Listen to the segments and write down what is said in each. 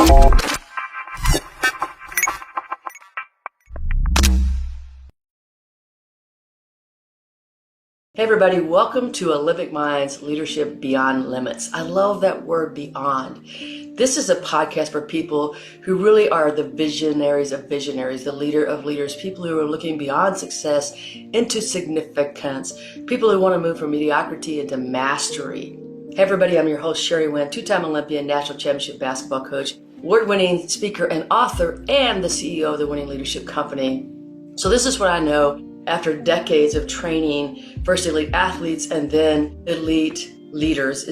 Hey everybody, welcome to Olympic Minds Leadership Beyond Limits. I love that word beyond. This is a podcast for people who really are the visionaries of visionaries, the leader of leaders, people who are looking beyond success into significance, people who want to move from mediocrity into mastery. Hey everybody, I'm your host Winn, two-time Olympian, national championship basketball coach, award-winning speaker and author, and the CEO of the Winning Leadership Company. So this is what I know after decades of training first elite athletes and then elite leaders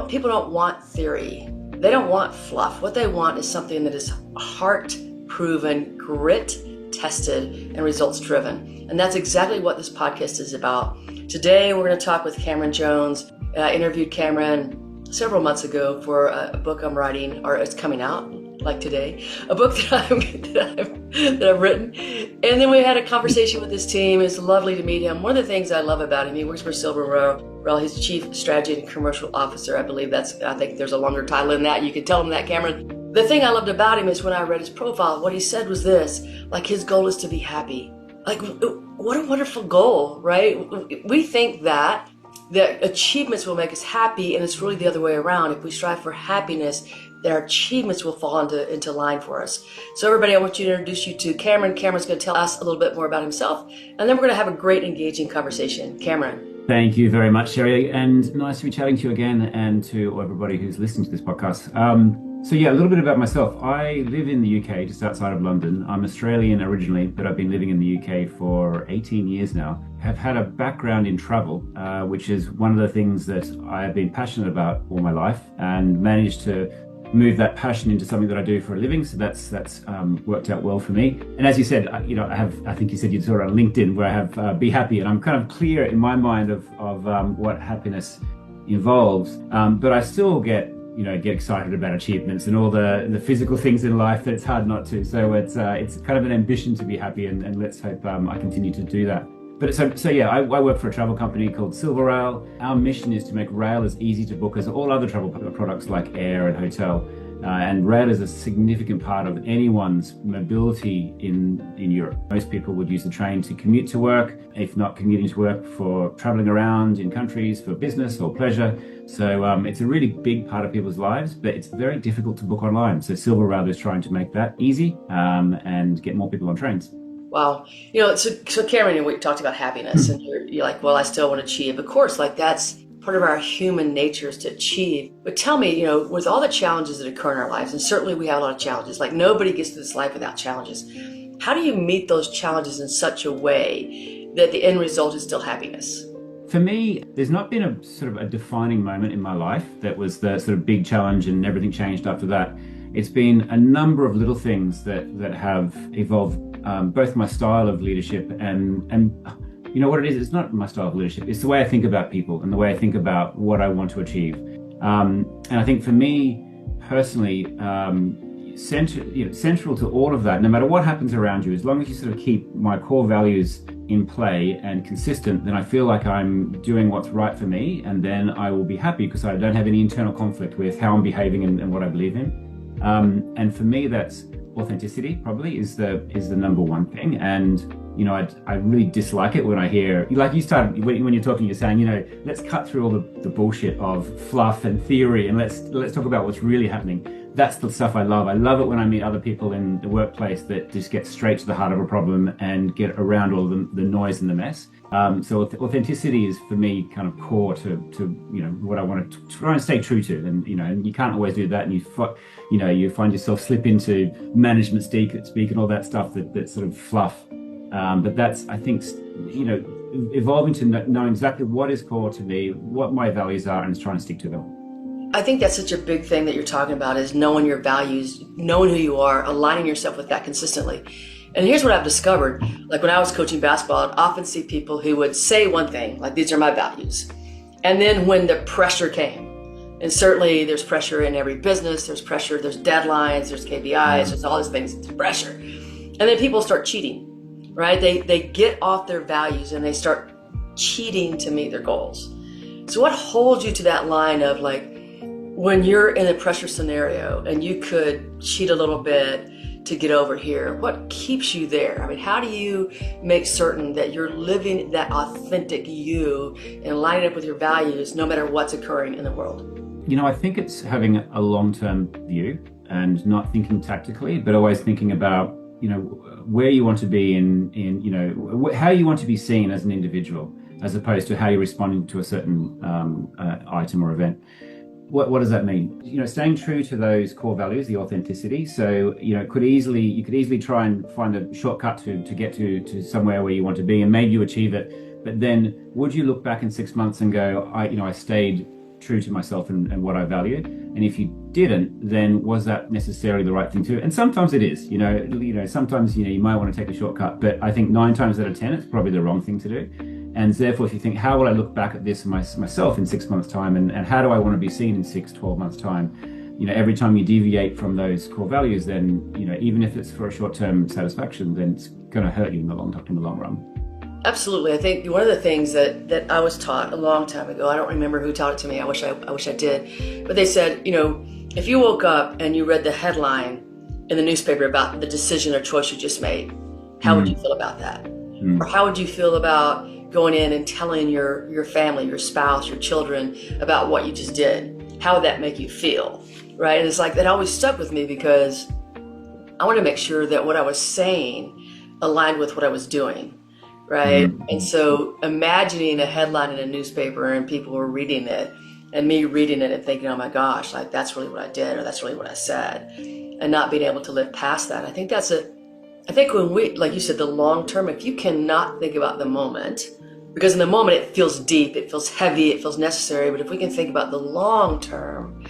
people don't want theory. They don't want fluff. What they want is something that is heart proven, grit tested, and results driven. And that's exactly what this podcast is about. Today we're going to talk with Cameron Jones. I interviewed Cameron several months ago for a book I'm writing, or it's coming out like today, a book that I've written. And then we had a conversation with his team. It's lovely to meet him. One of the things I love about him, he works for SilverRail. He's Chief Strategy and Commercial Officer. I think there's a longer title than that. You can tell him that, Cameron. The thing I loved about him is when I read his profile, what he said was this, like his goal is to be happy. Like, what a wonderful goal, right? We think that achievements will make us happy, and it's really the other way around. If we strive for happiness, then our achievements will fall into line for us. So everybody, I want you to introduce you to Cameron. Cameron's going to tell us a little bit more about himself, and then we're going to have a great, engaging conversation. Cameron. Thank you very much, Sherry, and nice to be chatting to you again and to everybody who's listening to this podcast. So a little bit about myself. I live in the UK, just outside of London. I'm Australian originally, but I've been living in the UK for 18 years now. Have had a background in travel, which is one of the things that I have been passionate about all my life, and managed to move that passion into something that I do for a living. So that's worked out well for me. And as you said, I think you said you saw it on LinkedIn where I have be happy, and I'm kind of clear in my mind of what happiness involves. But I still get excited about achievements and all the physical things in life that it's hard not to. So it's kind of an ambition to be happy, and let's hope I continue to do that. But I work for a travel company called SilverRail. Our mission is to make rail as easy to book as all other travel products like air and hotel. And rail is a significant part of anyone's mobility in Europe. Most people would use the train to commute to work, if not commuting to work, for traveling around in countries for business or pleasure. So it's a really big part of people's lives, but it's very difficult to book online. So SilverRail is trying to make that easy and get more people on trains. Wow. So Cameron, we talked about happiness, and you're like, well, I still want to achieve. Of course, like that's part of our human nature is to achieve. But tell me, with all the challenges that occur in our lives, and certainly we have a lot of challenges, like nobody gets to this life without challenges. How do you meet those challenges in such a way that the end result is still happiness? For me, there's not been a sort of a defining moment in my life that was the sort of big challenge and everything changed after that. It's been a number of little things that have evolved both my style of leadership and you know what it is? It's not my style of leadership. It's the way I think about people and the way I think about what I want to achieve. And I think for me personally, central to all of that, no matter what happens around you, as long as you sort of keep my core values in play and consistent, then I feel like I'm doing what's right for me, and then I will be happy because I don't have any internal conflict with how I'm behaving and what I believe in. And for me, that's authenticity probably is the number one thing. And I really dislike it when I hear, like you started when you're talking, you're saying, let's cut through all the bullshit of fluff and theory and let's talk about what's really happening. That's the stuff I love. I love it when I meet other people in the workplace that just get straight to the heart of a problem and get around all the noise and the mess. So authenticity is for me kind of core to what I want to try and stay true to. And and you can't always do that, and you find yourself slip into management speak and all that stuff that's sort of fluff. But that's, I think, evolving to know exactly what is core to me, what my values are, and trying to stick to them. I think that's such a big thing that you're talking about, is knowing your values, knowing who you are, aligning yourself with that consistently. And here's what I've discovered. Like when I was coaching basketball, I'd often see people who would say one thing, like these are my values. And then when the pressure came, and certainly there's pressure in every business, there's pressure, there's deadlines, there's KPIs, there's all these things, there's pressure. And then people start cheating, right? They get off their values and they start cheating to meet their goals. So what holds you to that line of like, when you're in a pressure scenario and you could cheat a little bit to get over here, what keeps you there? I mean, how do you make certain that you're living that authentic you and lining up with your values no matter what's occurring in the world? I think it's having a long-term view and not thinking tactically, but always thinking about, where you want to be in how you want to be seen as an individual, as opposed to how you're responding to a certain item or event. What does that mean? Staying true to those core values, the authenticity. So, you could easily try and find a shortcut to get to somewhere where you want to be, and maybe you achieve it. But then would you look back in 6 months and go, I stayed true to myself and what I valued? And if you didn't, then was that necessarily the right thing to do? And sometimes it is, sometimes, you might want to take a shortcut, but I think 9 times out of 10, it's probably the wrong thing to do. And therefore, if you think, how will I look back at this myself in 6 months' time? And how do I want to be seen in 6-12 months' time? Every time you deviate from those core values, then, even if it's for a short-term satisfaction, then it's going to hurt you in the long run. Absolutely. I think one of the things that I was taught a long time ago, I don't remember who taught it to me. I wish I did. But they said, if you woke up and you read the headline in the newspaper about the decision or choice you just made, how would you feel about that? Or how would you feel about going in and telling your family, your spouse, your children about what you just did? How would that make you feel? Right? And it's like that always stuck with me because I wanted to make sure that what I was saying aligned with what I was doing. Right. And so imagining a headline in a newspaper and people were reading it and me reading it and thinking, oh my gosh, like that's really what I did, or that's really what I said, and not being able to live past that. I think when we, like you said, the long term, if you cannot think about the moment, because in the moment it feels deep, it feels heavy, it feels necessary. But if we can think about the long term,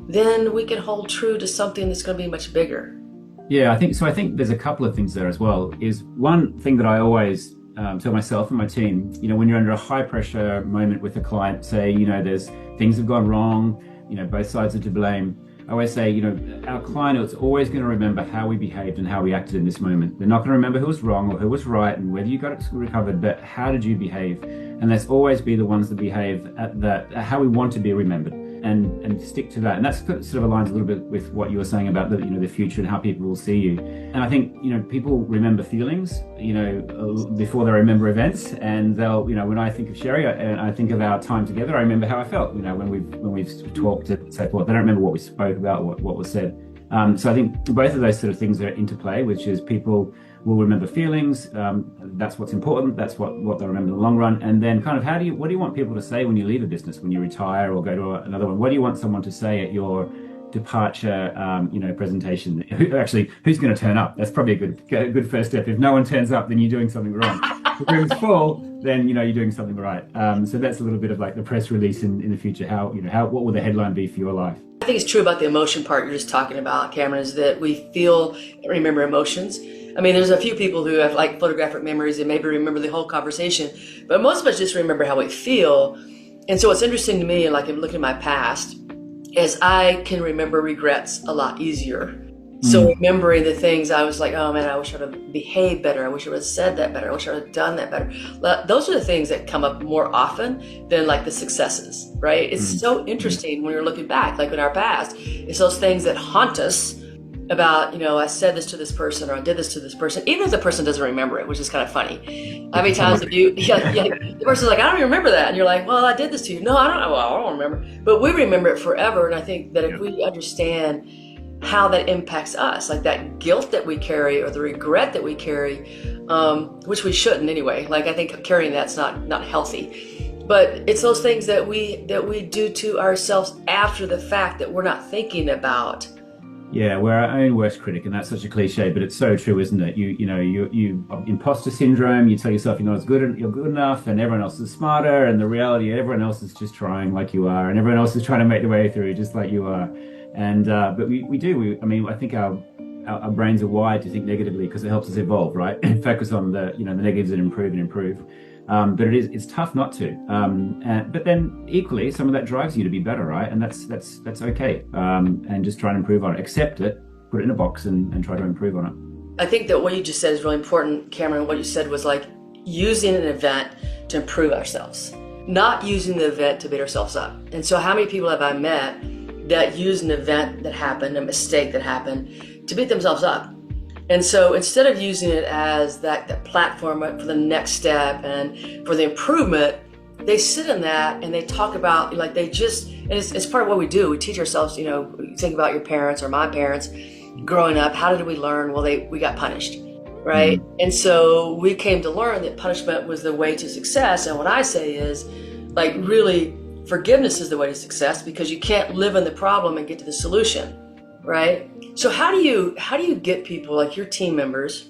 then we can hold true to something that's going to be much bigger. Yeah, I think there's a couple of things there as well. Is one thing that I always tell myself and my team, when you're under a high pressure moment with a client, say, there's things have gone wrong, both sides are to blame. I always say, our client is always going to remember how we behaved and how we acted in this moment. They're not going to remember who was wrong or who was right and whether you got it recovered, but how did you behave? And let's always be the ones that behave at how we want to be remembered. And stick to that. And that sort of aligns a little bit with what you were saying about the future and how people will see you. And I think, people remember feelings, before they remember events. And they'll, when I think of Sherry and I think of our time together, I remember how I felt, when we've talked and so forth. They don't remember what we spoke about, what was said. So I think both of those sort of things are interplay, which is people will remember feelings. That's what's important. That's what they'll remember in the long run. And then kind of what do you want people to say when you leave a business, when you retire or go to another one? What do you want someone to say at your departure, presentation? Who's going to turn up? That's probably a good first step. If no one turns up, then you're doing something wrong. If the room's full, then you're doing something right. So that's a little bit of like the press release in the future. What will the headline be for your life? I think it's true about the emotion part you're just talking about, Cameron, is that we feel and remember emotions. I mean, there's a few people who have like photographic memories and maybe remember the whole conversation, but most of us just remember how we feel. And so what's interesting to me, like I'm looking at my past, is I can remember regrets a lot easier. So remembering the things I was like, oh man, I wish I would have behaved better. I wish I would have said that better. I wish I would have done that better. Those are the things that come up more often than like the successes, right? It's so interesting when you're looking back, like in our past, it's those things that haunt us about, I said this to this person or I did this to this person, even if the person doesn't remember it, which is kind of funny. How many times have the person's like, I don't even remember that. And you're like, well, I did this to you. No, I don't know. Well, I don't remember. But we remember it forever. And I think that if we understand how that impacts us, like that guilt that we carry or the regret that we carry, which we shouldn't anyway. Like I think carrying that's not healthy. But it's those things that we do to ourselves after the fact that we're not thinking about. Yeah, we're our own worst critic, and that's such a cliche, but it's so true, isn't it? You imposter syndrome. You tell yourself you're not you're good enough, and everyone else is smarter. And the reality, everyone else is just trying like you are, and everyone else is trying to make their way through just like you are. And but we do. I think our brains are wired to think negatively because it helps us evolve, right? And focus on the negatives and improve. But it's tough not to. But then equally, some of that drives you to be better, right? And that's okay. And just try and improve on it. Accept it, put it in a box, and try to improve on it. I think that what you just said is really important, Cameron. What you said was like using an event to improve ourselves, not using the event to beat ourselves up. And so, how many people have I met that use an event that happened, a mistake that happened, to beat themselves up. And so instead of using it as that platform for the next step and for the improvement, they sit in that and they talk about, like, and it's part of what we do. We teach ourselves, think about your parents or my parents growing up. How did we learn? Well, we got punished, right? Mm-hmm. And so we came to learn that punishment was the way to success. And what I say is, like, really, forgiveness is the way to success, because you can't live in the problem and get to the solution. Right? So how do you get people like your team members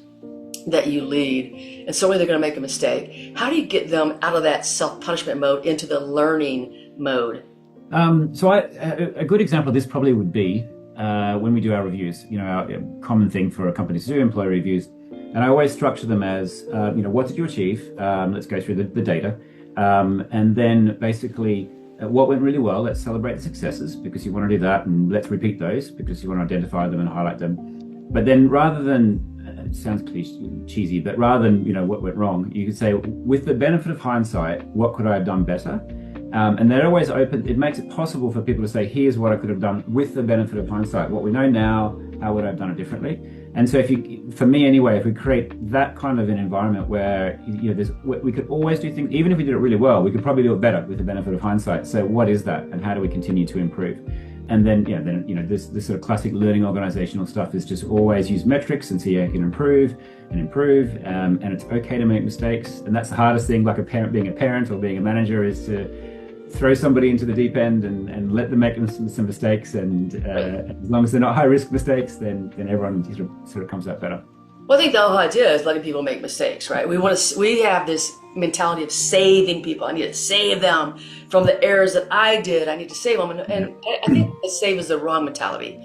that you lead, and certainly they're going to make a mistake, how do you get them out of that self-punishment mode into the learning mode? So a good example of this probably would be when we do our reviews, our common thing for companies to do, employee reviews. And I always structure them as, what did you achieve? Let's go through the data. And then basically, what went really well, let's celebrate the successes, because you want to do that, and let's repeat those because you want to identify them and highlight them. But then rather than, it sounds cheesy, but rather than, what went wrong, you could say, with the benefit of hindsight, what could I have done better? And they're always open. It makes it possible for people to say, here's what I could have done with the benefit of hindsight. What we know now, how would I have done it differently? And so for me anyway, if we create that kind of an environment where, we could always do things, even if we did it really well, we could probably do it better with the benefit of hindsight. So what is that? And how do we continue to improve? And then, this sort of classic learning organizational stuff is just always use metrics and see how you can improve. And it's okay to make mistakes. And that's the hardest thing, like being a parent or being a manager, is to throw somebody into the deep end and let them make some mistakes, and as long as they're not high risk mistakes, then everyone sort of comes out better. Well, I think the whole idea is letting people make mistakes, right? We have this mentality of saving people. I need to save them from the errors that I did. I need to save them, and I think save is the wrong mentality,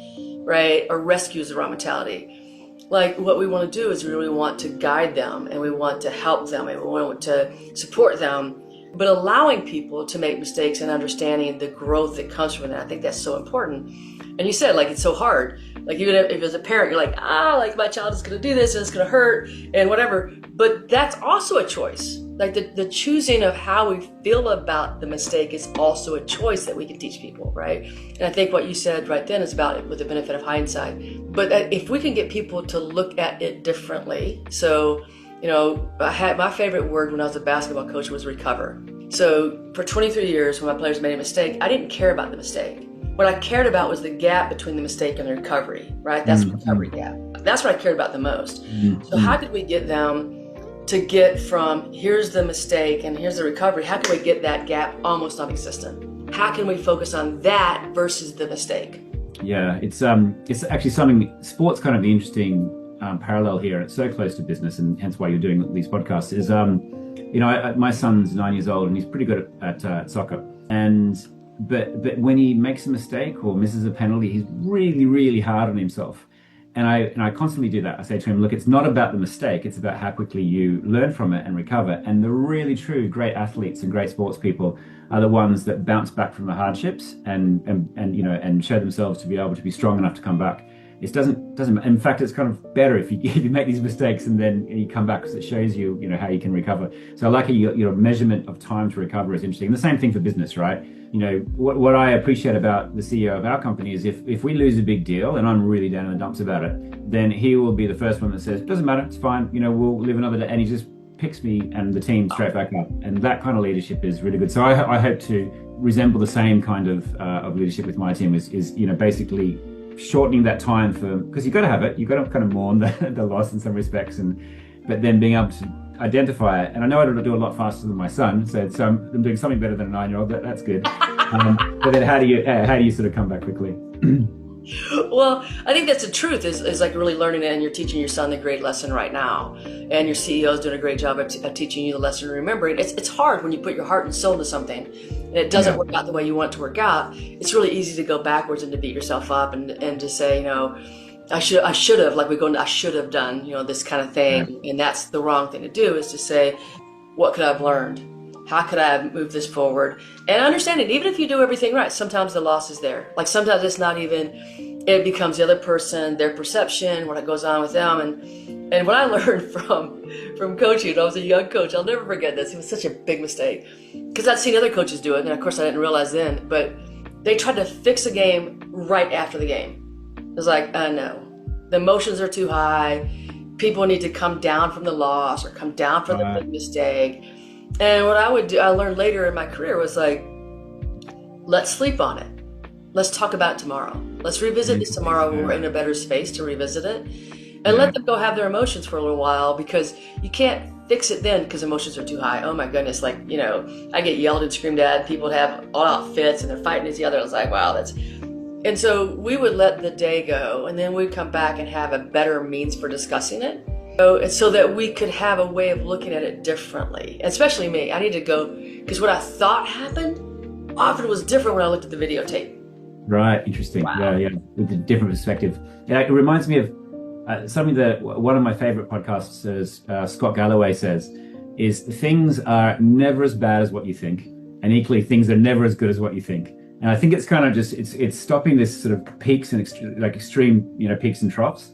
right? Or rescue is the wrong mentality. Like, what we want to do is we really want to guide them, and we want to help them, and we want to support them. But allowing people to make mistakes and understanding the growth that comes from that, I think that's so important. And you said, like, it's so hard. Like, even if as a parent, you're like, like, my child is going to do this and it's going to hurt and whatever. But that's also a choice. Like, the choosing of how we feel about the mistake is also a choice that we can teach people, right? And I think what you said right then is about it with the benefit of hindsight. But if we can get people to look at it differently, so, my favorite word when I was a basketball coach was recover. So for 23 years, when my players made a mistake, I didn't care about the mistake. What I cared about was the gap between the mistake and the recovery, right? That's the recovery gap. That's what I cared about the most. So how could we get them to get from here's the mistake and here's the recovery? How can we get that gap almost non-existent? How can we focus on that versus the mistake? Yeah, it's actually something, sports kind of the interesting parallel here. It's so close to business, and hence why you're doing these podcasts, is my son's 9 years old and he's pretty good at soccer, but when he makes a mistake or misses a penalty, he's really, really hard on himself. And I constantly do that. I say to him, look, it's not about the mistake, it's about how quickly you learn from it and recover. And the really true great athletes and great sports people are the ones that bounce back from the hardships and show themselves to be able to be strong enough to come back. It doesn't. In fact, it's kind of better if you make these mistakes and then you come back, because it shows you, how you can recover. So I like your measurement of time to recover is interesting. And the same thing for business, right? What I appreciate about the CEO of our company is if we lose a big deal and I'm really down in the dumps about it, then he will be the first one that says, doesn't matter, it's fine. We'll live another day. And he just picks me and the team straight back up. And that kind of leadership is really good. So I hope to resemble the same kind of leadership with my team is basically shortening that time because you've got to have it. You've got to kind of mourn the loss in some respects, but then being able to identify it. And I know I do a lot faster than my son, so I'm doing something better than a 9-year-old. That's good. But then how do you sort of come back quickly? Well, I think that's the truth, is like really learning it, and you're teaching your son the great lesson right now. And your CEO is doing a great job of teaching you the lesson and remembering. It's hard when you put your heart and soul into something and it doesn't work out the way you want it to work out. It's really easy to go backwards and to beat yourself up and to say, I should have, like I should have done, this kind of thing. And that's the wrong thing to do, is to say, what could I have learned? How could I have moved this forward? And understand it, even if you do everything right, sometimes the loss is there. Like sometimes it's not even, it becomes the other person, their perception, what goes on with them. And what I learned from coaching, when I was a young coach, I'll never forget this. It was such a big mistake because I'd seen other coaches do it. And of course I didn't realize then, but They tried to fix a game right after the game. It was like, no, the emotions are too high. People need to come down from the loss or come down from the big mistake. And what I would do, I learned later in my career, was like, let's sleep on it. Let's talk about it tomorrow. Let's revisit this tomorrow when we're in a better space to revisit it. And let them go have their emotions for a little while, because you can't fix it then because emotions are too high. Oh my goodness, like, you know, I get yelled and screamed at, people would have all out fits and they're fighting each other. I was like, wow, that's... And so we would let the day go, and then we'd come back and have a better means for discussing it. So that we could have a way of looking at it differently. Especially me, I need to go, because what I thought happened often was different when I looked at the videotape. Right, interesting. Wow. Yeah, with a different perspective. Yeah, it reminds me of something that one of my favorite podcasters, Scott Galloway, says is things are never as bad as what you think, and equally things are never as good as what you think. And I think it's kind of just it's stopping this sort of peaks and extreme, you know, peaks and troughs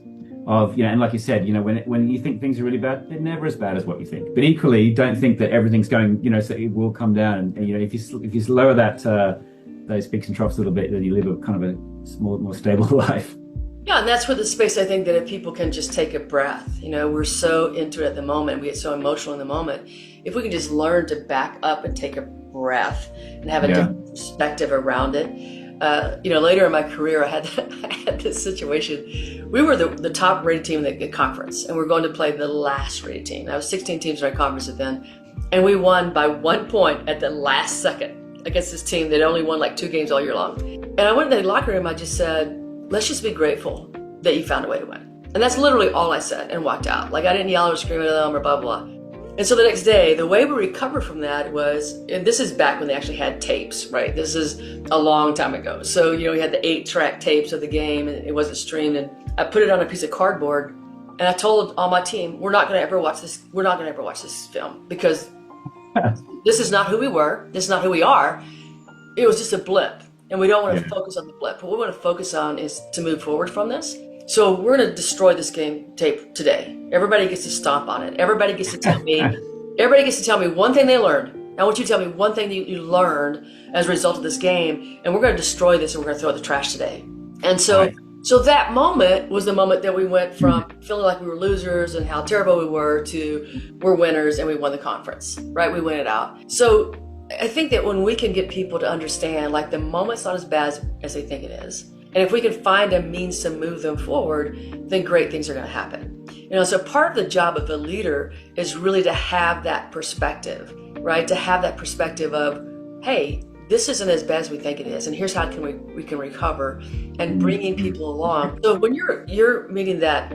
of, you know, and like you said, you know, when you think things are really bad, they're never as bad as what you think. But equally, don't think that everything's going, you know, so it will come down. And you know, if you lower that those peaks and troughs a little bit, then you live a kind of a more stable life. Yeah, and that's where the space, I think, that if people can just take a breath, you know, we're so into it at the moment, we get so emotional in the moment. If we can just learn to back up and take a breath and have a different perspective around it. You know, later in my career, I had this situation. We were the top rated team in the conference, and we're going to play the last rated team. I was 16 teams in our conference at then, and we won by 1 point at the last second against this team that only won like 2 games all year long. And I went in the locker room, I just said, let's just be grateful that you found a way to win. And that's literally all I said, and walked out. Like, I didn't yell or scream at them or blah, blah, blah. And so the next day, the way we recovered from that was, and this is back when they actually had tapes, right? This is a long time ago. So, you know, we had the 8-track tapes of the game, and it wasn't streamed. And I put it on a piece of cardboard, and I told all my team, we're not going to ever watch this. We're not going to ever watch this film, because this is not who we were. This is not who we are. It was just a blip. And we don't want to focus on the blip. What we want to focus on is to move forward from this. So we're going to destroy this game tape today. Everybody gets to stomp on it. Everybody gets to tell me. Everybody gets to tell me one thing they learned. I want you to tell me one thing that you learned as a result of this game, and we're going to destroy this, and we're going to throw it in the trash today. And so, so that moment was the moment that we went from feeling like we were losers and how terrible we were to we're winners and we won the conference. Right? We win it out. So I think that when we can get people to understand, like, the moment's not as bad as they think it is, and if we can find a means to move them forward, then great things are going to happen. You know, so part of the job of a leader is really to have that perspective, right? To have that perspective of, hey, this isn't as bad as we think it is, and here's how we can recover, and bringing people along. So when you're meeting that,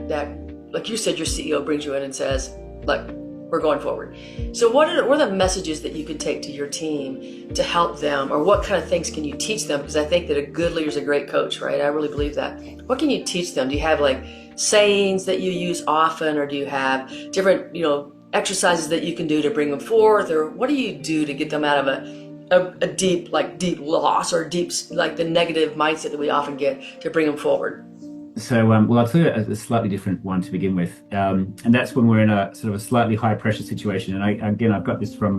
like you said, your CEO brings you in and says, look, we're going forward. So what are the messages that you can take to your team to help them, or what kind of things can you teach them? Because I think that a good leader is a great coach, right? I really believe that. What can you teach them? Do you have like sayings that you use often, or do you have different, you know, exercises that you can do to bring them forth, or what do you do to get them out of a deep loss, or deep, like the negative mindset that we often get, to bring them forward? So, well, I'll tell you a slightly different one to begin with. And that's when we're in a sort of a slightly high pressure situation. And I've got this from,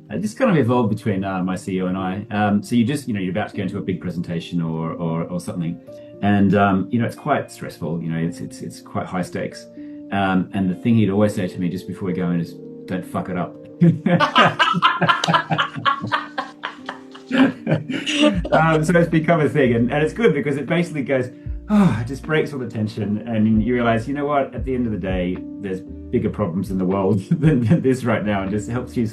this kind of evolved between my CEO and I. So you're about to go into a big presentation or something. And, you know, it's quite stressful, you know, it's quite high stakes. And the thing he'd always say to me just before we go in is, don't fuck it up. So it's become a thing, and it's good because it basically goes, it just breaks all the tension, and you realize, you know what, at the end of the day, there's bigger problems in the world than this right now, and just helps you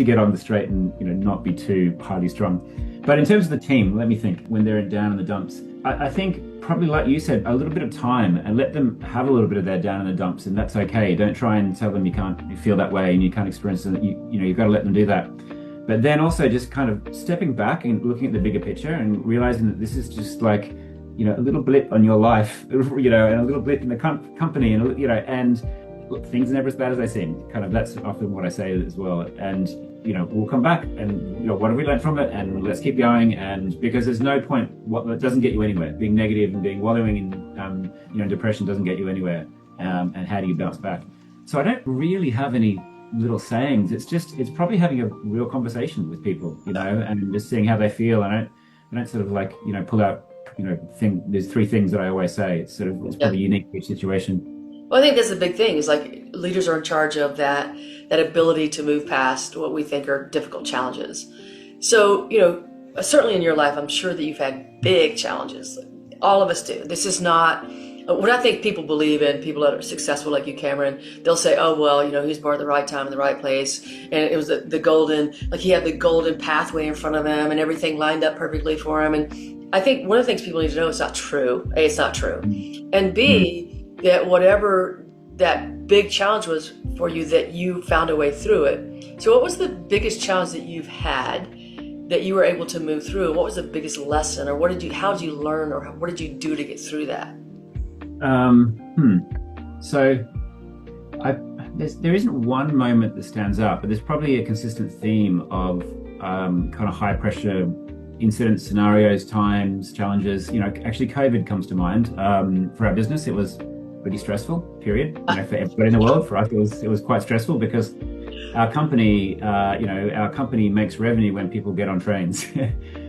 get on the straight and, you know, not be too highly strung. But in terms of the team, let me think, when they're down in the dumps, I think probably, like you said, a little bit of time, and let them have a little bit of their down in the dumps, and that's okay. Don't try and tell them you feel that way and you can't experience it. You know, you've got to let them do that. But then also just kind of stepping back and looking at the bigger picture and realizing that this is just like, you know, a little blip on your life, you know, and a little blip in the company, and, you know, and look, things are never as bad as they seem. Kind of, that's often what I say as well. And, you know, we'll come back and, you know, what have we learned from it? And let's keep going. And because there's no point, what doesn't get you anywhere. Being negative and being wallowing in, you know, depression doesn't get you anywhere. And how do you bounce back? So I don't really have any little sayings. It's probably having a real conversation with people, you know, and just seeing how they feel. I don't sort of like, pull out, there's three things that I always say. It's probably unique to each situation. Well, I think that's the big thing is like leaders are in charge of that ability to move past what we think are difficult challenges. So, certainly in your life, I'm sure that you've had big challenges. All of us do. This is not what I think people believe in, people that are successful like you, Cameron. They'll say, oh, well, he was born at the right time in the right place. And it was the golden, like he had the golden pathway in front of him and everything lined up perfectly for him. And I think one of the things people need to know is not true. A, it's not true. And B, that whatever that big challenge was for you, that you found a way through it. So what was the biggest challenge that you've had that you were able to move through? What was the biggest lesson, or how did you learn, or what did you do to get through that? So there isn't one moment that stands out, but there's probably a consistent theme of kind of high pressure incident scenarios, times, challenges. Actually COVID comes to mind. For our business, it was pretty stressful, period. For everybody in the world. For us, it was quite stressful because our company makes revenue when people get on trains.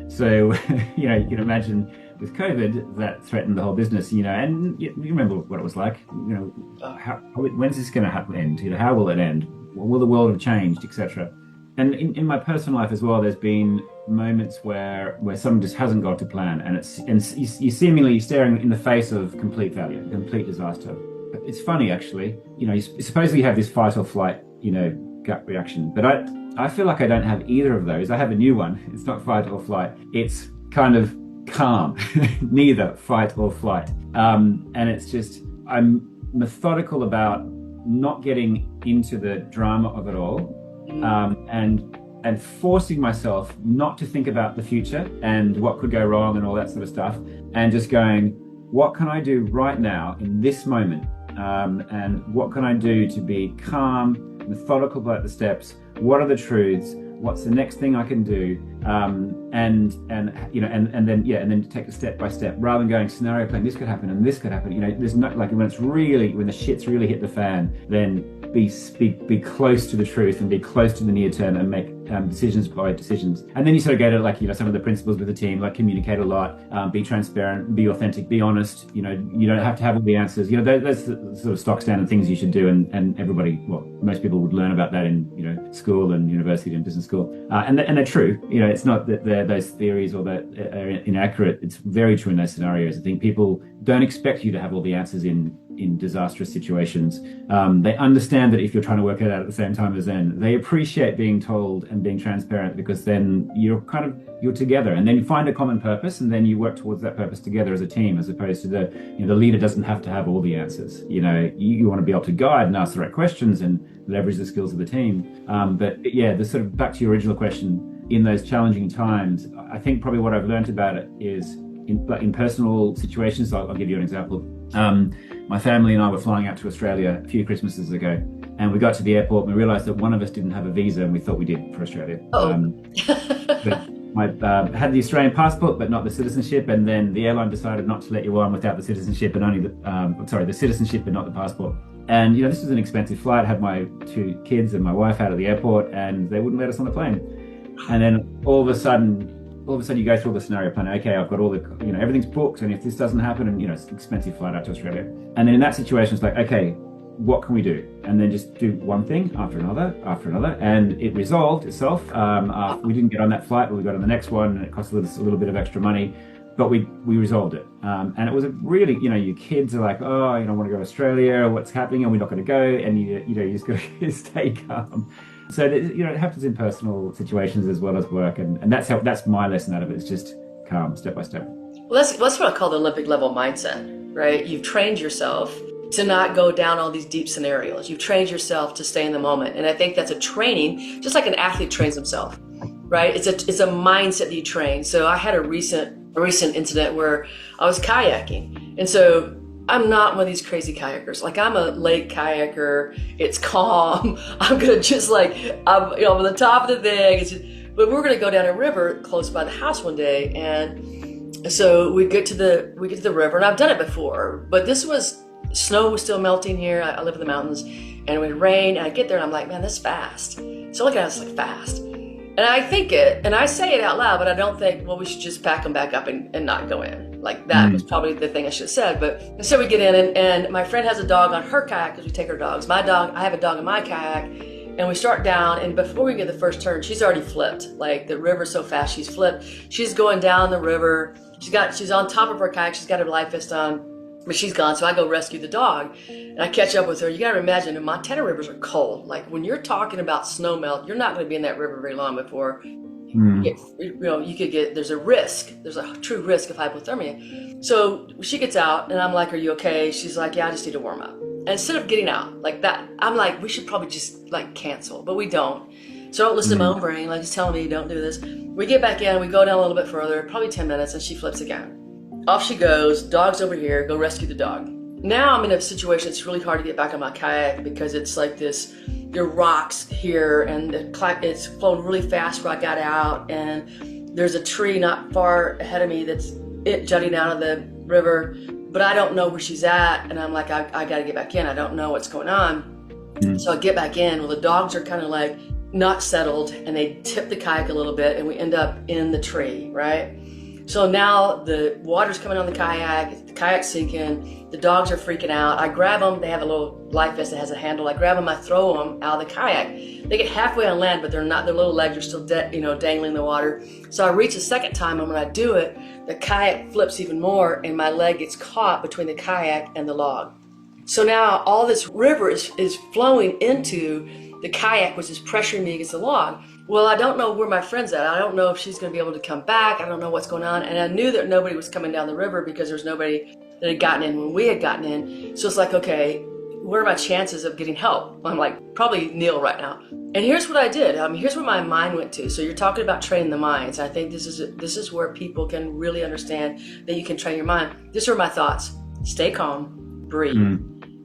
So, you can imagine with COVID that threatened the whole business, and you remember what it was like, when's this going to end? How will it end? Will the world have changed, etc.? And in my personal life as well, there's been moments where something just hasn't got to plan, and you're seemingly staring in the face of complete failure, complete disaster. It's funny, actually. You supposedly have this fight or flight, gut reaction, but I feel like I don't have either of those. I have a new one. It's not fight or flight. It's kind of calm, neither fight or flight. And it's just, I'm methodical about not getting into the drama of it all, and forcing myself not to think about the future and what could go wrong and all that sort of stuff, and just going, what can I do right now in this moment? And what can I do to be calm, methodical about the steps? What are the truths? What's the next thing I can do? And then take it step by step, rather than going scenario playing. This could happen and this could happen. There's not, like, when the shit's really hit the fan, then be close to the truth and be close to the near term and make decisions by decisions. And then you sort of go to some of the principles with the team, like communicate a lot, be transparent, be authentic, be honest. You don't have to have all the answers. That's the sort of stock standard things you should do. And everybody, most people would learn about that in school and university and business school. And they're true. It's not that those theories or that are inaccurate. It's very true in those scenarios. I think people don't expect you to have all the answers in disastrous situations. They understand that if you're trying to work it out at the same time as them, they appreciate being told and being transparent, because then you're together, and then you find a common purpose, and then you work towards that purpose together as a team, as opposed to the leader doesn't have to have all the answers. You want to be able to guide and ask the right questions and leverage the skills of the team. But the sort of back to your original question, in those challenging times, I think probably what I've learned about it is in personal situations. I'll give you an example. My family and I were flying out to Australia a few Christmases ago, and we got to the airport and we realized that one of us didn't have a visa, and we thought we did for Australia. I had the Australian passport but not the citizenship, and then the airline decided not to let you on without the citizenship, and only the citizenship but not the passport. And this was an expensive flight. I had my two kids and my wife out at the airport, and they wouldn't let us on the plane. And then all of a sudden you go through all the scenario planning. Okay, I've got all the, everything's booked, and if this doesn't happen, and it's an expensive flight out to Australia. And then in that situation, it's like, okay, what can we do? And then just do one thing after another, and it resolved itself. We didn't get on that flight, but we got on the next one, and it cost us a little bit of extra money, but we resolved it. And it was a really, your kids are like, oh, I want to go to Australia, what's happening, and we're not going to go, and you just got to stay calm. So it happens in personal situations as well as work, and that's my lesson out of it. It's just calm, step by step. Well, that's what I call the Olympic level mindset, right? You've trained yourself to not go down all these deep scenarios. You've trained yourself to stay in the moment, and I think that's a training, just like an athlete trains himself, right? It's a mindset that you train. So I had a recent incident where I was kayaking, and so I'm not one of these crazy kayakers. Like, I'm a lake kayaker. It's calm. I'm gonna just I'm on the top of the thing. But we're gonna go down a river close by the house one day, and so we get to the river, and I've done it before, but snow was still melting here. I live in the mountains, and it would rain, and I get there, and I'm like, man, that's fast. So look at it, it's like fast. And I think it, and I say it out loud, but I don't think, well, we should just pack them back up and not go in. Like that was probably the thing I should have said. But so we get in, and my friend has a dog on her kayak because we take her dogs. My dog, I have a dog in my kayak, and we start down. And before we get the first turn, she's already flipped. Like the river's so fast, she's flipped. She's going down the river. She's on top of her kayak. She's got her life vest on. But she's gone, so I go rescue the dog, and I catch up with her. You gotta imagine, the Montana rivers are cold. Like when you're talking about snow melt, you're not gonna be in that river very long before you could get, there's a true risk of hypothermia. So she gets out, and I'm like, are you okay? She's like, yeah, I just need to warm up. And instead of getting out like that, I'm like, we should probably just like cancel, but we don't. So I don't listen to my own brain, like it's telling me don't do this. We get back in, we go down a little bit further, probably 10 minutes, and she flips again. Off she goes, dog's over here, go rescue the dog. Now I'm in a situation, it's really hard to get back on my kayak because it's like this, there are rocks here and it's flowing really fast where I got out, and there's a tree not far ahead of me that's jutting out of the river, but I don't know where she's at, and I'm like, I gotta get back in, I don't know what's going on. So I get back in, well the dogs are kind of like not settled, and they tip the kayak a little bit, and we end up in the tree, right? So now the water's coming on the kayak's sinking, the dogs are freaking out. I grab them, they have a little life vest that has a handle. I grab them, I throw them out of the kayak. They get halfway on land, but they're not, their little legs are still dangling in the water. So I reach a second time, and when I do it, the kayak flips even more, and my leg gets caught between the kayak and the log. So now all this river is flowing into the kayak, which is pressuring me against the log. Well, I don't know where my friend's at. I don't know if she's going to be able to come back. I don't know what's going on. And I knew that nobody was coming down the river because there's nobody that had gotten in when we had gotten in. So it's like, okay, what are my chances of getting help? I'm like, probably nil right now. And here's what I did. Here's where my mind went to. So you're talking about training the minds. I think this is where people can really understand that you can train your mind. These are my thoughts. Stay calm, breathe.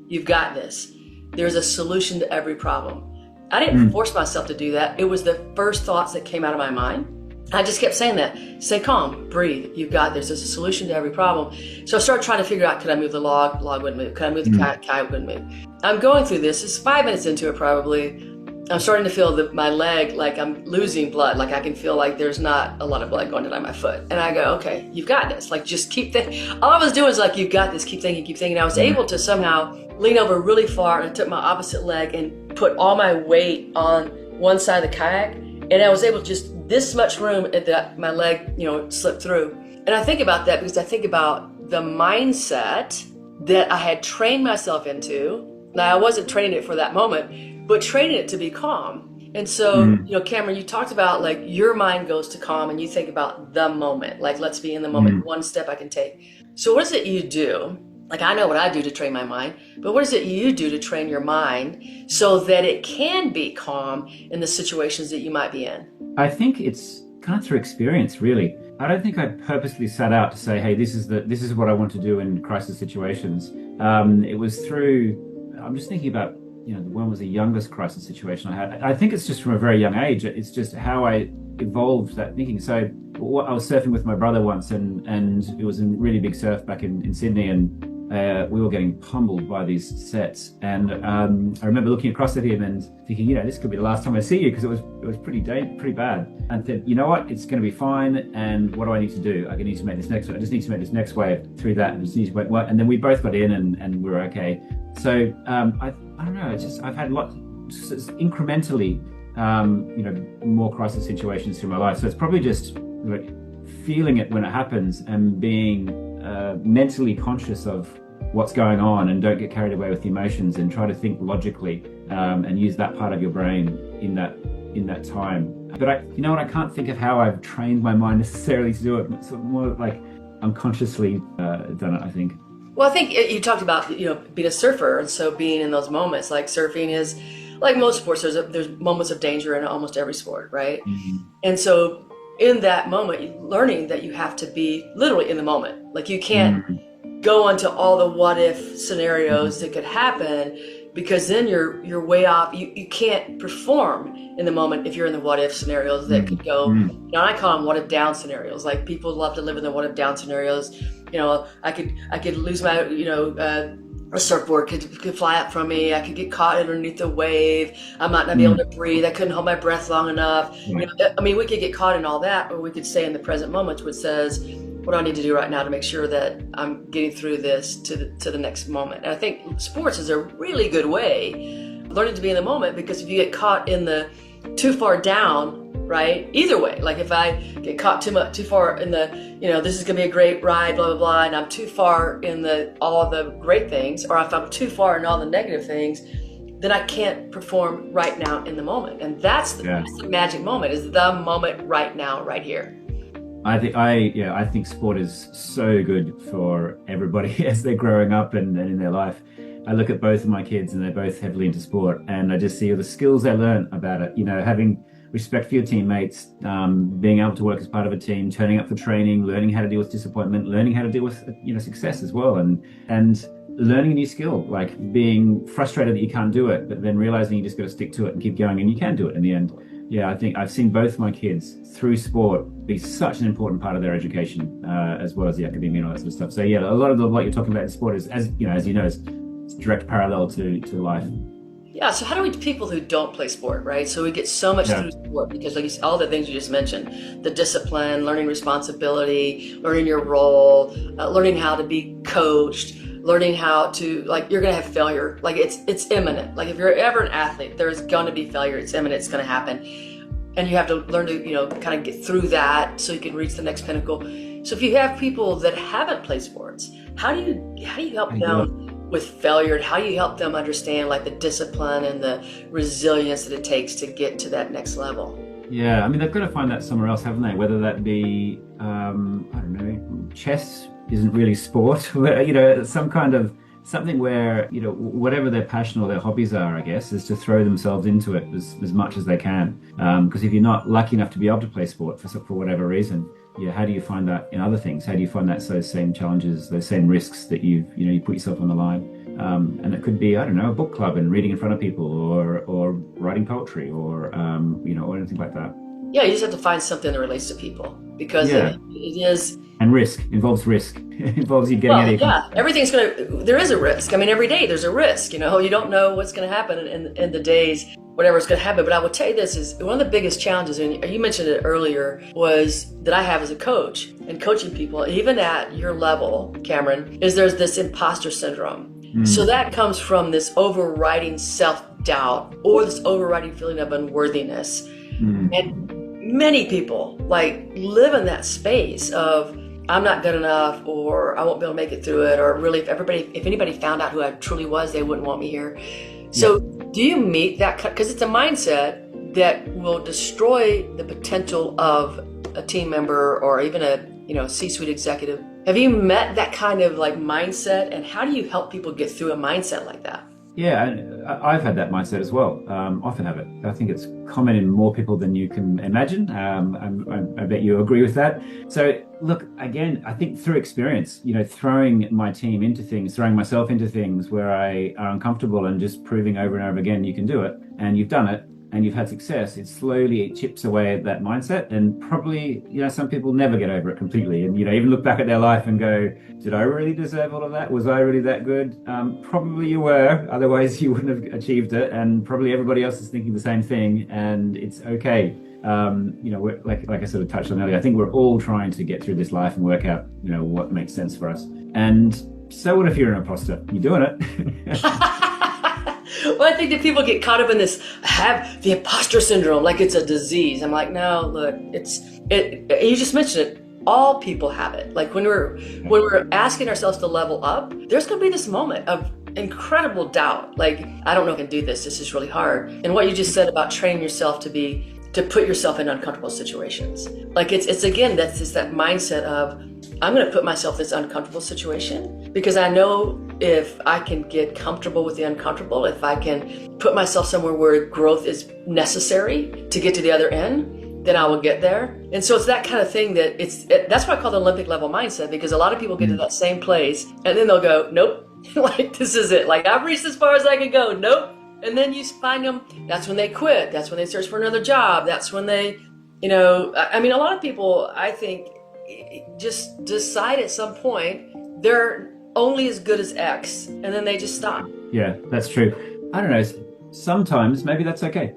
You've got this. There's a solution to every problem. I didn't force myself to do that. It was the first thoughts that came out of my mind. I just kept saying that. Stay calm, breathe. You've got this. There's a solution to every problem. So I started trying to figure out, could I move the log? Log wouldn't move. Could I move the kayak wouldn't move. I'm going through this. It's 5 minutes into it probably. I'm starting to feel my leg, like I'm losing blood. Like I can feel like there's not a lot of blood going down my foot. And I go, okay, you've got this. Like just keep thinking. All I was doing is like, you've got this. Keep thinking, keep thinking. I was able to somehow lean over really far, and I took my opposite leg and put all my weight on one side of the kayak. And I was able to just this much room that my leg, slipped through. And I think about that because I think about the mindset that I had trained myself into. Now I wasn't training it for that moment, but training it to be calm. And so, Cameron, you talked about like your mind goes to calm and you think about the moment, like let's be in the moment, one step I can take. So what is it you do? Like I know what I do to train my mind, but what is it you do to train your mind so that it can be calm in the situations that you might be in? I think it's kind of through experience, really. I don't think I purposely set out to say, hey, this is what I want to do in crisis situations. It was through, I'm just thinking about, when was the youngest crisis situation I had? I think it's just from a very young age. It's just how I evolved that thinking. So I was surfing with my brother once, and it was a really big surf back in Sydney, and we were getting pummeled by these sets. And I remember looking across at him and thinking, this could be the last time I see you, because it was pretty bad. And said, you know what, it's going to be fine. And what do I need to do? I need to make this next one. I just need to make this next wave through that. And just need to wait. And then we both got in, and we were okay. So I don't know. It's just I've had lots incrementally, more crisis situations through my life. So it's probably just like feeling it when it happens and being mentally conscious of what's going on, and don't get carried away with the emotions, and try to think logically and use that part of your brain in that time. But I can't think of how I've trained my mind necessarily to do it. It's more like unconsciously done it, I think. Well, I think you talked about, being a surfer. And so being in those moments, like surfing is like most sports, there's moments of danger in almost every sport, right? Mm-hmm. And so in that moment, learning that you have to be literally in the moment. Like you can't go into all the what if scenarios that could happen, because then you're way off. You can't perform in the moment if you're in the what if scenarios that could go, I call them what if down scenarios. Like people love to live in the what if down scenarios. I could lose my, a surfboard could fly up from me. I could get caught underneath the wave. I might not be able to breathe. I couldn't hold my breath long enough. Right. I mean, we could get caught in all that, or we could stay in the present moment, which says, what do I need to do right now to make sure that I'm getting through this to the next moment? And I think sports is a really good way of learning to be in the moment, because if you get caught in the too far down, right? Either way, like if I get caught too far in the, this is gonna be a great ride, blah, blah, blah, and I'm too far in all of the great things, or if I'm too far in all the negative things, then I can't perform right now in the moment. And that's the magic moment, is the moment right now, right here. I think sport is so good for everybody as they're growing up and in their life. I look at both of my kids and they're both heavily into sport, and I just see all the skills they learn about it. Having respect for your teammates, being able to work as part of a team, turning up for training, learning how to deal with disappointment, learning how to deal with success as well, and learning a new skill, like being frustrated that you can't do it, but then realizing you just got to stick to it and keep going, and you can do it in the end. Yeah, I think I've seen both my kids through sport be such an important part of their education, as well as the academia and all that sort of stuff. So yeah, a lot of what you're talking about in sport is, as you know, it's direct parallel to life. Yeah, so how do we people who don't play sport, right? So we get so much through sport because, like all the things you just mentioned, the discipline, learning responsibility, learning your role, learning how to be coached, learning how to, you're going to have failure. Like it's imminent. Like if you're ever an athlete, there's going to be failure. It's imminent. It's going to happen. And you have to learn to, kind of get through that so you can reach the next pinnacle. So if you have people that haven't played sports, how do you help them with failure, and how do you help them understand the discipline and the resilience that it takes to get to that next level? Yeah, I mean, they've got to find that somewhere else, haven't they? Whether that be, I don't know, chess isn't really sport, some kind of something where, whatever their passion or their hobbies are, I guess, is to throw themselves into it as much as they can. Because if you're not lucky enough to be able to play sport for whatever reason, how do you find that in other things? How do you find that those same challenges, those same risks that you put yourself on the line? And it could be, I don't know, a book club and reading in front of people, or writing poetry, or or anything like that. Yeah, you just have to find something that relates to people, because it is. And involves risk. It involves you getting out of your there is a risk. I mean, every day there's a risk, you don't know what's going to happen in the days, whatever's going to happen. But I will tell you this is one of the biggest challenges, and you mentioned it earlier, was that I have as a coach and coaching people, even at your level, Cameron, is there's this imposter syndrome. So that comes from this overriding self-doubt, or this overriding feeling of unworthiness. And many people live in that space of, I'm not good enough, or I won't be able to make it through it, or really if anybody found out who I truly was, they wouldn't want me here. So do you meet that? Because it's a mindset that will destroy the potential of a team member, or even a C-suite executive. Have you met that kind of mindset, and how do you help people get through a mindset like that? Yeah, I've had that mindset as well. Often have it. I think it's common in more people than you can imagine. I bet you agree with that. So look, again, I think through experience, throwing my team into things, throwing myself into things where I are uncomfortable, and just proving over and over again you can do it, and you've done it, and you've had success, it chips away at that mindset. And probably, some people never get over it completely, and even look back at their life and go, did I really deserve all of that? Was I really that good? Probably you were, otherwise you wouldn't have achieved it. And probably everybody else is thinking the same thing, and it's okay. We're, like I sort of touched on earlier, I think we're all trying to get through this life and work out, what makes sense for us. And so what if you're an imposter? You're doing it. Well, I think that people get caught up in this, have the imposter syndrome, like it's a disease. I'm like, no, look, you just mentioned it. All people have it. When we're asking ourselves to level up, there's going to be this moment of incredible doubt. I don't know if I can do this. This is really hard. And what you just said about training yourself to put yourself in uncomfortable situations. It's again, that's just that mindset of, I'm going to put myself in this uncomfortable situation, because I know if I can get comfortable with the uncomfortable, if I can put myself somewhere where growth is necessary to get to the other end, then I will get there. And so it's that kind of thing that's what I call the Olympic level mindset, because a lot of people get to that same place and then they'll go, nope, this is it. I've reached as far as I can go. Nope. And then you find them, that's when they quit. That's when they search for another job. That's when they, a lot of people, I think, just decide at some point they're only as good as X, and then they just stop. Yeah, that's true. I don't know. Sometimes maybe that's okay.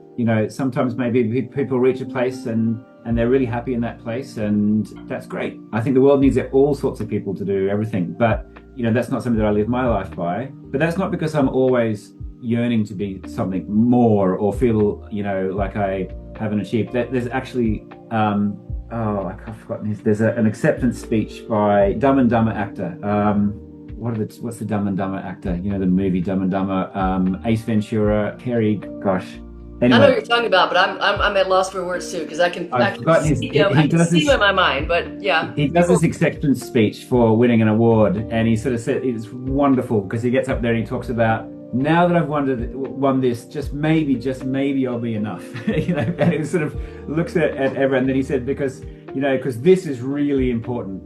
Sometimes maybe people reach a place and they're really happy in that place, and that's great. I think the world needs all sorts of people to do everything, but that's not something that I live my life by. But that's not because I'm always yearning to be something more or feel like I haven't achieved. There's actually I've forgotten his. There's an acceptance speech by Dumb and Dumber actor. What's the Dumb and Dumber actor? The movie Dumb and Dumber. Ace Ventura, Carrie. Gosh. Anyway, I know what you're talking about, but I'm at loss for words too, because I can see him in my mind. But yeah, he does this acceptance speech for winning an award, and he sort of said it's wonderful because he gets up there and he talks about, now that I've won this, just maybe I'll be enough. And he sort of looks at everyone, and then he said, because this is really important.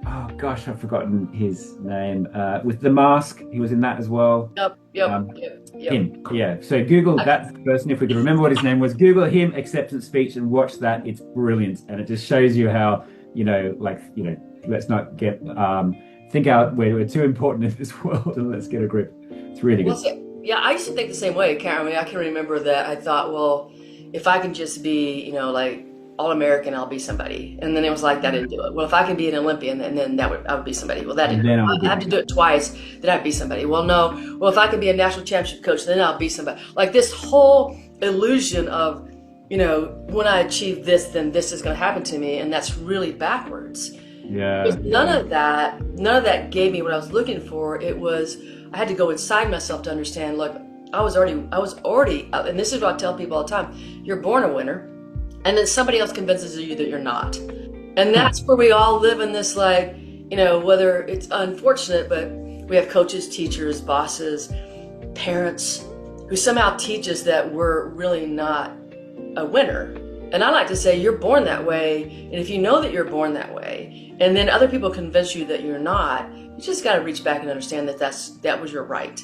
Oh gosh, I've forgotten his name. With The Mask, he was in that as well. Yep. Him, yeah. So Google that person, if we can remember what his name was. Google him acceptance speech and watch that. It's brilliant, and it just shows you how let's not get think out we're too important in this world, and let's get a grip. It's really good. Yeah, I used to think the same way, Karen. I mean, I can remember that I thought, well, if I can just be, like All-American, I'll be somebody. And then it was like, that didn't do it. Well, if I can be an Olympian, and then I would be somebody. Well, that didn't do it. I had to do it twice, then I'd be somebody. Well, no. Well, if I can be a national championship coach, then I'll be somebody. Like this whole illusion of, when I achieve this, then this is going to happen to me. And that's really backwards. Yeah. None of that gave me what I was looking for. It was, I had to go inside myself to understand, look, I was already, and this is what I tell people all the time, you're born a winner, and then somebody else convinces you that you're not. And that's where we all live in this, whether it's unfortunate, but we have coaches, teachers, bosses, parents who somehow teach us that we're really not a winner. And I like to say, you're born that way. And if you know that you're born that way, and then other people convince you that you're not, you just got to reach back and understand that that was your right.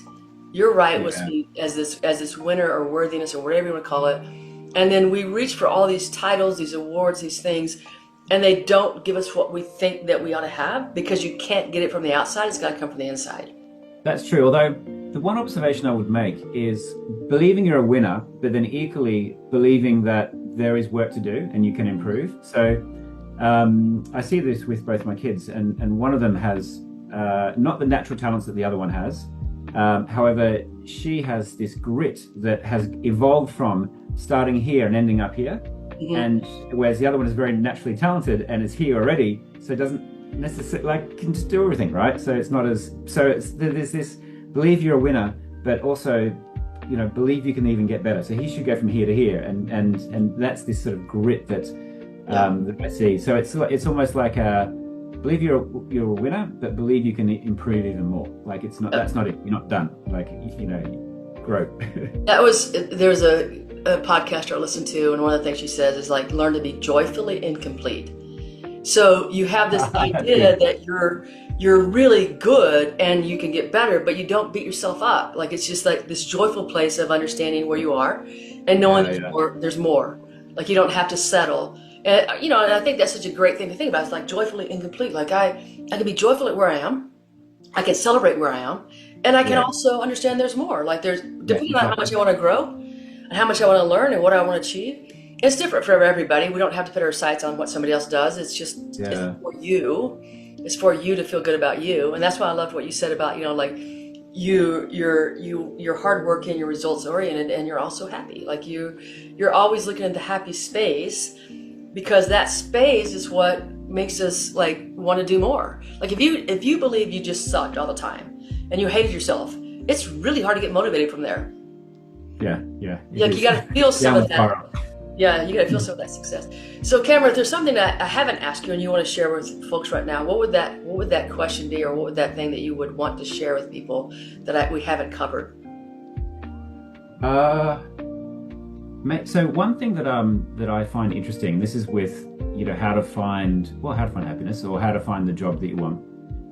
Your right was to be as this winner or worthiness or whatever you want to call it. And then we reach for all these titles, these awards, these things, and they don't give us what we think that we ought to have, because you can't get it from the outside. It's got to come from the inside. That's true. Although the one observation I would make is believing you're a winner, but then equally believing that there is work to do and you can improve. So I see this with both my kids, and one of them has not the natural talents that the other one has. However, she has this grit that has evolved from starting here and ending up here. Mm-hmm. And whereas the other one is very naturally talented and is here already, so it doesn't necessarily can just do everything, right? So it's not as there's this believe you're a winner, but also believe you can even get better. So he should go from here to here, and that's this sort of grit that that I see. So it's almost like believe you're a winner, but believe you can improve even more. Like it's not that's not it. You're not done. Like grow. There's a podcaster I listen to, and one of the things she says is learn to be joyfully incomplete. So you have this idea that you're really good and you can get better, but you don't beat yourself up. Like it's just like this joyful place of understanding where you are and knowing there's more. Like you don't have to settle. And and I think that's such a great thing to think about. It's like joyfully incomplete. Like I can be joyful at where I am. I can celebrate where I am, and I can also understand there's more. Like there's depending on how much I want to grow and how much I want to learn and what I want to achieve. It's different for everybody. We don't have to put our sights on what somebody else does. It's just it's for you. It's for you to feel good about you, and that's why I loved what you said about you're hardworking, you're results oriented, and you're also happy. Like you're always looking at the happy space, because that space is what makes us want to do more. Like if you believe you just sucked all the time and you hated yourself, it's really hard to get motivated from there. Yeah. Like you got to feel some of that. Yeah, you got to feel some of that success. So, Cameron, if there's something that I haven't asked you and you want to share with folks right now, what would that question be, or what would that thing that you would want to share with people that we haven't covered? So one thing that I find interesting, this is with how to find happiness, or how to find the job that you want,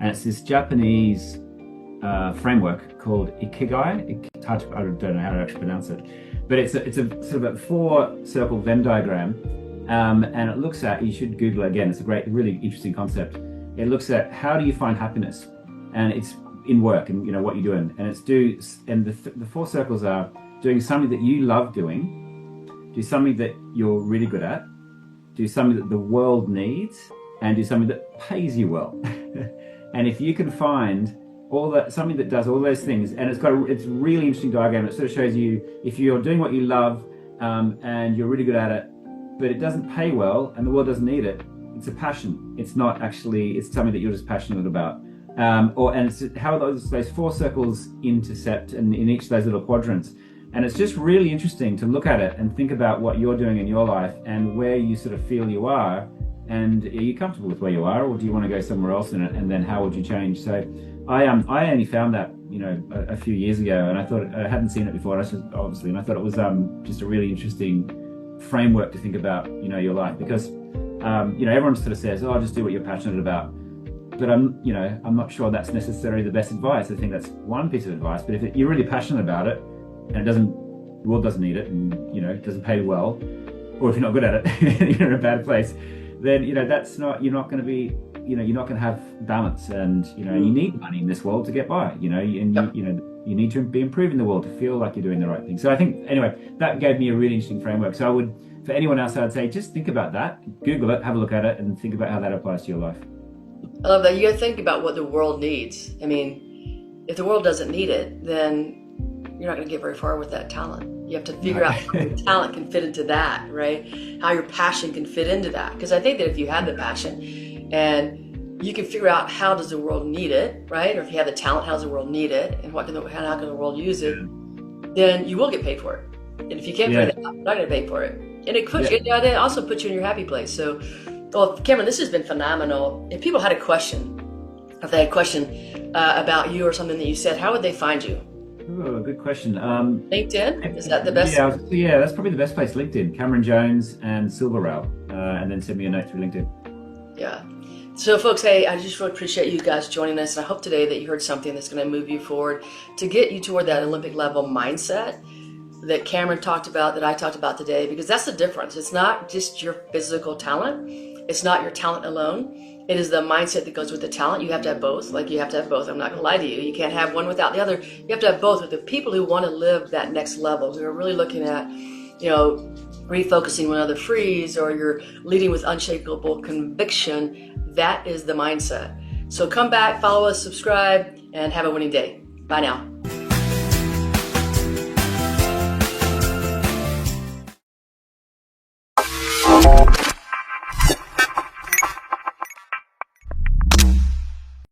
and it's this Japanese framework called Ikigai. I don't know how to actually pronounce it, but it's a sort of a 4-circle Venn diagram, and it looks at, you should Google it again, it's a really interesting concept. It looks at how do you find happiness, and it's in work and what you're doing, and it's the 4 circles are doing something that you love doing, do something that you're really good at, do something that the world needs, and do something that pays you well. And if you can find something that does all those things, and it's a really interesting diagram. It sort of shows you if you're doing what you love and you're really good at it, but it doesn't pay well and the world doesn't need it. It's a passion. It's not actually. It's something that you're just passionate about. And it's how those 4 circles intercept in each of those little quadrants. And it's just really interesting to look at it and think about what you're doing in your life and where you sort of feel you are. And are you comfortable with where you are, or do you want to go somewhere else in it? And then how would you change? So I only found that a few years ago, and I thought I hadn't seen it before. Obviously, and I thought it was just a really interesting framework to think about your life, because everyone sort of says, "Oh, just do what you're passionate about." But I'm not sure that's necessarily the best advice. I think that's one piece of advice. But if you're really passionate about it, and the world doesn't need it, and it doesn't pay well, or if you're not good at it, you're in a bad place, then you're not going to have balance, and you need money in this world to get by. You need to be improving the world to feel like you're doing the right thing. So I think anyway, that gave me a really interesting framework. So for anyone else, I'd say just think about that, Google it, have a look at it, and think about how that applies to your life. I love that. You got to think about what the world needs. I mean, if the world doesn't need it, then you're not going to get very far with that talent. You have to figure out how your talent can fit into that, right? How your passion can fit into that. Because I think that if you have the passion and you can figure out how does the world need it, right? Or if you have the talent, how does the world need it, and how can the world use it, then you will get paid for it. And if you can't figure that out, you're not going to pay for it. And it also puts you in your happy place. So, well, Cameron, this has been phenomenal. If people had a question, about you or something that you said, how would they find you? Oh, good question. LinkedIn? Is that the best? Yeah, that's probably the best place. LinkedIn, Cameron Jones and SilverRail, and then send me a note through LinkedIn. Yeah. So folks, hey, I just really appreciate you guys joining us. And I hope today that you heard something that's going to move you forward to get you toward that Olympic level mindset that Cameron talked about, that I talked about today, because that's the difference. It's not just your physical talent. It's not your talent alone. It is the mindset that goes with the talent. You have to have both. You have to have both. I'm not going to lie to you. You can't have one without the other. You have to have both. With the people who want to live that next level, who are really looking at, refocusing when others freeze, or you're leading with unshakable conviction, that is the mindset. So come back, follow us, subscribe, and have a winning day. Bye now.